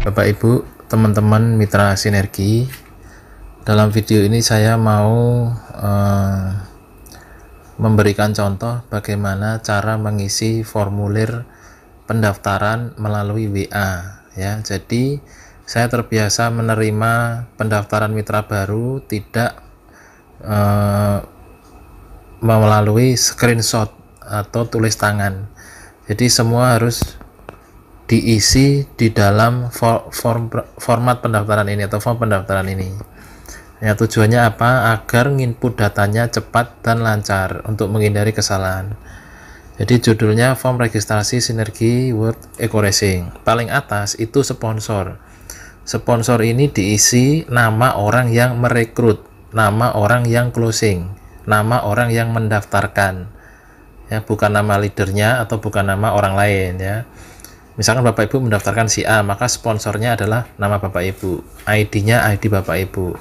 Bapak Ibu, teman-teman mitra sinergi. Dalam video ini saya mau memberikan contoh bagaimana cara mengisi formulir pendaftaran melalui WA ya. Jadi saya terbiasa menerima pendaftaran mitra baru tidak melalui screenshot atau tulis tangan. Jadi semua harus diisi di dalam format pendaftaran ini atau form pendaftaran ini. Ya, tujuannya apa? Agar input datanya cepat dan lancar untuk menghindari kesalahan. Jadi judulnya form registrasi sinergi World Eco Racing. Paling atas itu sponsor. Sponsor ini diisi nama orang yang merekrut, nama orang yang closing, nama orang yang mendaftarkan. Ya, bukan nama leadernya atau bukan nama orang lain ya. Misalkan Bapak Ibu mendaftarkan si A, maka sponsornya adalah nama Bapak Ibu, ID-nya ID Bapak Ibu.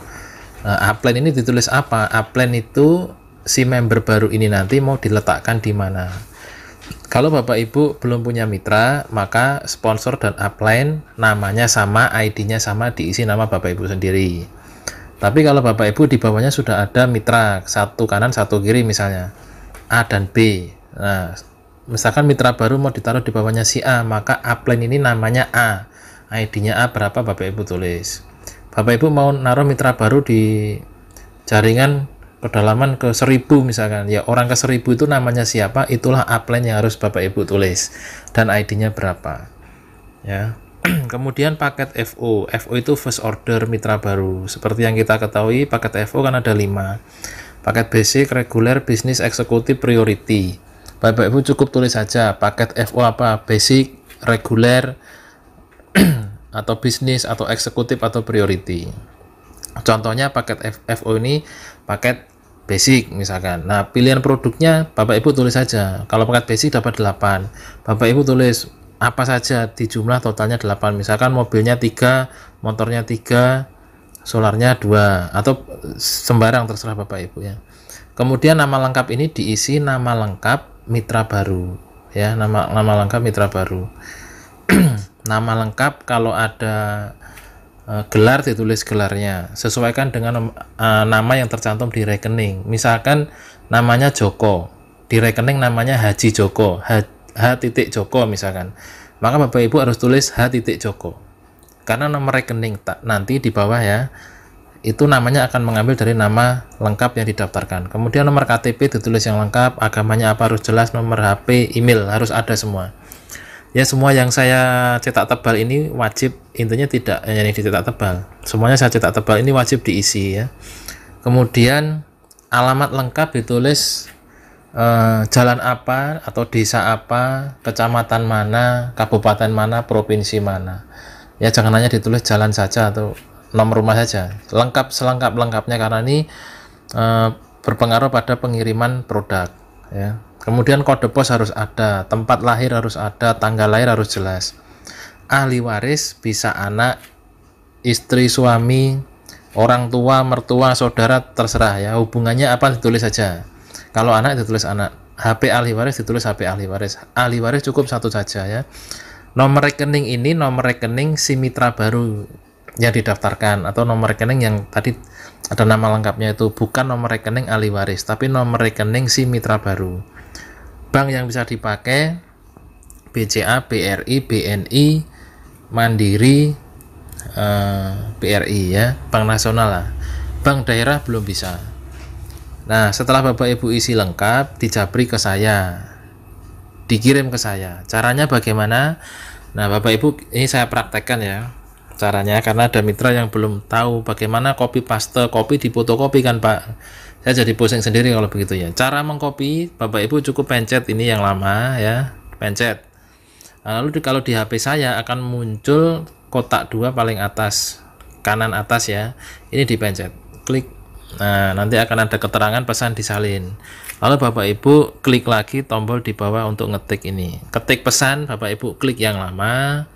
Upline ini ditulis apa? Upline itu si member baru ini nanti mau diletakkan di mana. Kalau Bapak Ibu belum punya mitra, maka sponsor dan upline namanya sama, ID-nya sama, diisi nama Bapak Ibu sendiri. Tapi kalau Bapak Ibu di bawahnya sudah ada mitra, satu kanan satu kiri misalnya, A dan B. Nah, misalkan mitra baru mau ditaruh di bawahnya si A, maka upline ini namanya A, ID-nya A berapa Bapak Ibu tulis. Bapak Ibu mau naruh mitra baru di jaringan kedalaman ke 1000 misalkan, ya orang ke 1000 itu namanya siapa, itulah upline yang harus Bapak Ibu tulis dan ID-nya berapa ya. Kemudian paket FO. FO itu first order mitra baru. Seperti yang kita ketahui, paket FO kan ada 5. Paket basic, reguler, bisnis, eksekutif, priority. Bapak Ibu cukup tulis saja paket FO apa, basic, reguler, atau bisnis, atau eksekutif, atau priority. Contohnya paket FO ini paket basic misalkan. Nah, pilihan produknya Bapak Ibu tulis saja. Kalau paket basic dapat 8. Bapak Ibu tulis apa saja di jumlah totalnya 8. Misalkan mobilnya 3, motornya 3, solarnya 2, atau sembarang terserah Bapak Ibu ya. Kemudian nama lengkap ini diisi nama lengkap mitra baru ya, nama lengkap mitra baru. Nama lengkap kalau ada gelar ditulis gelarnya, sesuaikan dengan nama yang tercantum di rekening. Misalkan namanya Joko, di rekening namanya Haji Joko, H. Joko misalkan, maka Bapak Ibu harus tulis H. Joko karena nomor rekening nanti di bawah ya, itu namanya akan mengambil dari nama lengkap yang didaftarkan. Kemudian nomor KTP ditulis yang lengkap, agamanya apa harus jelas, nomor HP, email harus ada semua ya. Semua yang saya cetak tebal ini wajib, intinya tidak hanya yang dicetak tebal, semuanya saya cetak tebal ini wajib diisi ya. Kemudian alamat lengkap ditulis jalan apa atau desa apa, kecamatan mana, kabupaten mana, provinsi mana ya. Jangan hanya ditulis jalan saja atau nomor rumah saja, lengkap selengkap-lengkapnya karena ini berpengaruh pada pengiriman produk ya. Kemudian kode pos harus ada, tempat lahir harus ada, tanggal lahir harus jelas. Ahli waris bisa anak, istri, suami, orang tua, mertua, saudara, terserah ya. Hubungannya apa ditulis saja. Kalau anak ditulis anak, HP ahli waris ditulis HP ahli waris. Ahli waris cukup satu saja ya. Nomor rekening ini nomor rekening si mitra baru yang didaftarkan, atau nomor rekening yang tadi ada nama lengkapnya itu, bukan nomor rekening ahli waris, tapi nomor rekening si mitra baru. Bank yang bisa dipakai BCA, BRI, BNI, Mandiri, BRI ya, Bank Nasional lah. Bank daerah belum bisa. Nah, setelah Bapak Ibu isi lengkap, dijabri ke saya, dikirim ke saya. Caranya bagaimana? Nah, Bapak Ibu, ini saya praktekkan ya caranya, karena ada mitra yang belum tahu bagaimana copy paste, copy di fotokopi kan Pak. Saya jadi pusing sendiri kalau begitu ya. Cara mengcopy, Bapak Ibu cukup pencet ini yang lama ya, pencet. Lalu kalau di HP saya akan muncul kotak 2 paling atas, kanan atas ya. Ini dipencet, klik. Nah, nanti akan ada keterangan pesan disalin. Lalu Bapak Ibu klik lagi tombol di bawah untuk ngetik ini. Ketik pesan, Bapak Ibu klik yang lama.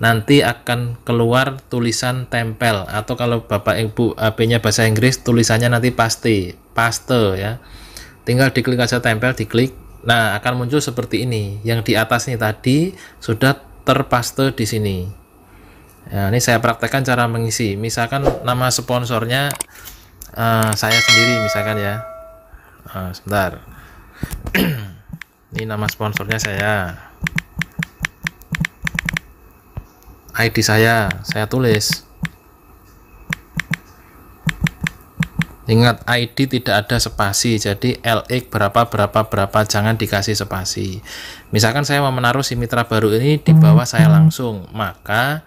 Nanti akan keluar tulisan tempel, atau kalau Bapak Ibu HP-nya bahasa Inggris tulisannya nanti paste ya. Tinggal diklik aja tempel, diklik. Nah, akan muncul seperti ini. Yang di atas ini tadi sudah terpaste di sini. Ya, ini saya praktekkan cara mengisi. Misalkan nama sponsornya saya sendiri misalkan ya. Sebentar. Ini nama sponsornya saya. ID saya tulis. Ingat, ID tidak ada spasi, jadi LX berapa, jangan dikasih spasi. Misalkan saya mau menaruh si mitra baru ini di bawah saya langsung, maka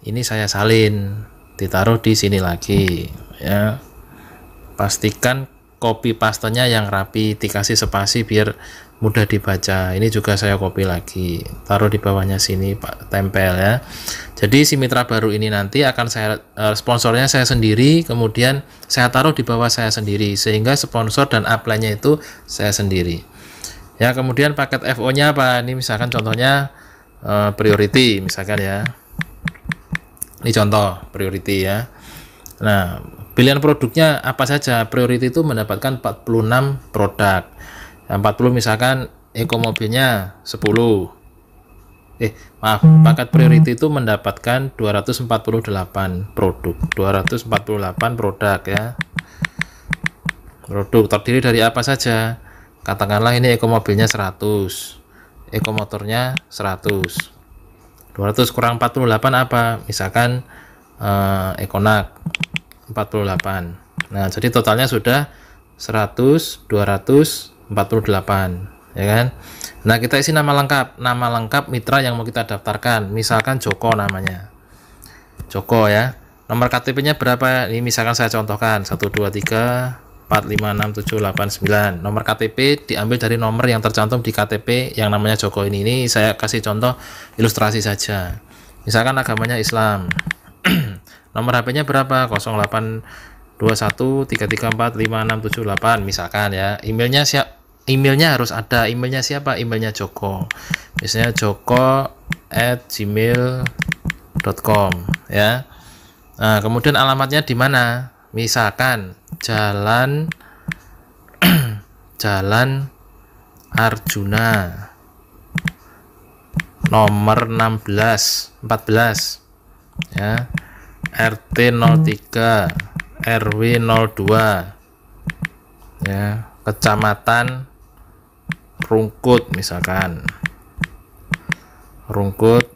ini saya salin, ditaruh di sini lagi ya. Pastikan copy pastenya yang rapi, dikasih spasi biar mudah dibaca. Ini juga saya copy lagi, taruh di bawahnya sini Pak, tempel ya. Jadi si mitra baru ini nanti akan saya sponsornya saya sendiri, kemudian saya taruh di bawah saya sendiri, sehingga sponsor dan upline-nya itu saya sendiri ya. Kemudian paket FO-nya apa? Ini misalkan contohnya priority misalkan ya. Ini contoh priority ya. Nah, pilihan produknya apa saja? Priority itu mendapatkan 46 produk. 40 misalkan eco mobilnya 10. Paket priority itu mendapatkan 248 produk. 248 produk ya. Produk terdiri dari apa saja? Katakanlah ini eco mobilnya 100. Eco motornya 100. 200 kurang 48 apa? Misalkan Econak 48. Nah, jadi totalnya sudah 100, 248 ya kan. Nah, kita isi nama lengkap mitra yang mau kita daftarkan. Misalkan Joko namanya. Joko ya. Nomor KTP-nya berapa? Ini misalkan saya contohkan 123 4, 5, 6, 7, 8, 9. Nomor KTP diambil dari nomor yang tercantum di KTP yang namanya Joko ini. Ini saya kasih contoh ilustrasi saja. Misalkan agamanya Islam. Nomor HP-nya berapa? 0821 334 5678 misalkan ya. Emailnya harus ada. Emailnya siapa? Emailnya Joko. Misalnya joko@gmail.com ya. Nah, kemudian alamatnya di mana? Misalkan Jalan Arjuna nomor 14 ya, RT 03 RW 02 ya, Kecamatan Rungkut misalkan Rungkut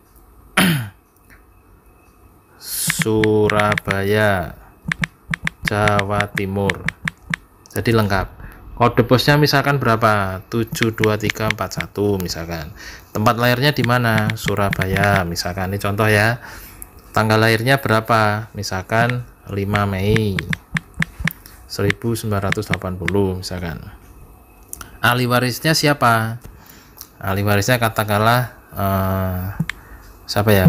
Surabaya Jawa Timur. Jadi lengkap. Kode posnya misalkan berapa? 72341 misalkan. Tempat lahirnya di mana? Surabaya misalkan. Ini contoh ya. Tanggal lahirnya berapa? Misalkan 5 Mei 1980 misalkan. Ahli warisnya siapa? Ahli warisnya katakanlah siapa ya?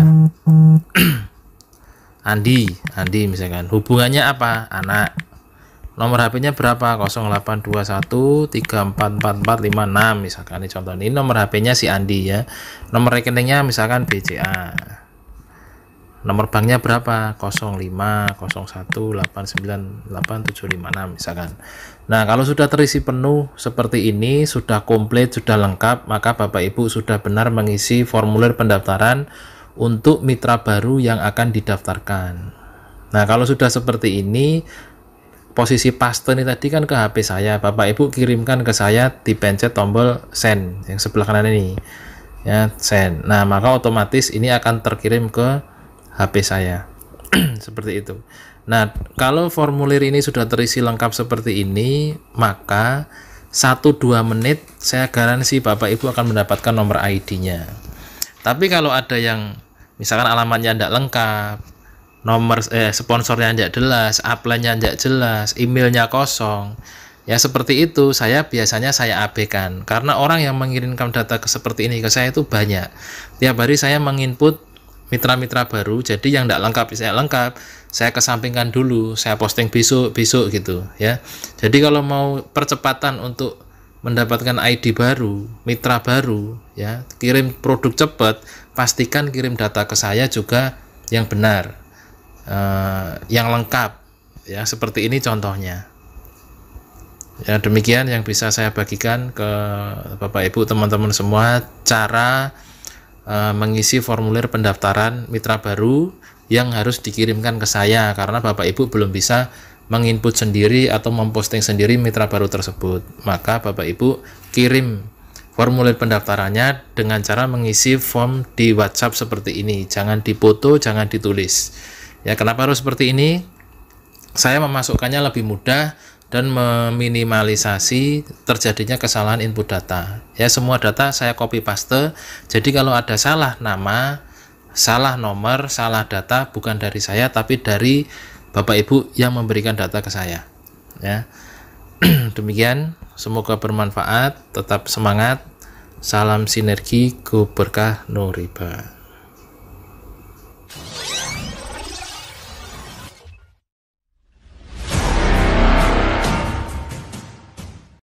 Andi misalkan. Hubungannya apa? Anak. Nomor HP-nya berapa? 0821 344456 misalkan. Ini contoh. Ini nomor HP-nya si Andi ya. Nomor rekeningnya misalkan BCA. Nomor banknya berapa? 0501898756 misalkan. Nah, kalau sudah terisi penuh seperti ini, sudah komplit, sudah lengkap, maka Bapak Ibu sudah benar mengisi formulir pendaftaran untuk mitra baru yang akan didaftarkan. Nah, kalau sudah seperti ini, posisi paste ini tadi kan ke HP saya, Bapak Ibu kirimkan ke saya, dipencet tombol send yang sebelah kanan ini ya, send. Nah, maka otomatis ini akan terkirim ke HP saya seperti itu. Nah, kalau formulir ini sudah terisi lengkap seperti ini, maka 1-2 menit saya garansi Bapak Ibu akan mendapatkan nomor ID-nya. Tapi kalau ada yang misalkan alamatnya tidak lengkap, nomor sponsornya tidak jelas, upline-nya tidak jelas, emailnya kosong, ya seperti itu biasanya saya abaikan. Karena orang yang mengirimkan data seperti ini ke saya itu banyak. Tiap hari saya menginput mitra-mitra baru, jadi yang tidak lengkap saya kesampingkan dulu, saya posting besok gitu ya. Jadi kalau mau percepatan untuk mendapatkan ID baru, mitra baru ya, kirim produk cepat, pastikan kirim data ke saya juga yang benar, yang lengkap ya. Seperti ini contohnya ya. Demikian yang bisa saya bagikan ke Bapak Ibu teman-teman semua, cara mengisi formulir pendaftaran mitra baru yang harus dikirimkan ke saya karena Bapak Ibu belum bisa menginput sendiri atau memposting sendiri mitra baru tersebut. Maka Bapak Ibu kirim formulir pendaftarannya dengan cara mengisi form di WhatsApp seperti ini. Jangan dipoto, jangan ditulis. Ya, kenapa harus seperti ini? Saya memasukkannya lebih mudah dan meminimalisasi terjadinya kesalahan input data. Ya, semua data saya copy paste. Jadi kalau ada salah nama, salah nomor, salah data bukan dari saya tapi dari Bapak Ibu yang memberikan data ke saya. Ya. Demikian, semoga bermanfaat, tetap semangat. Salam sinergi, go berkah, no riba.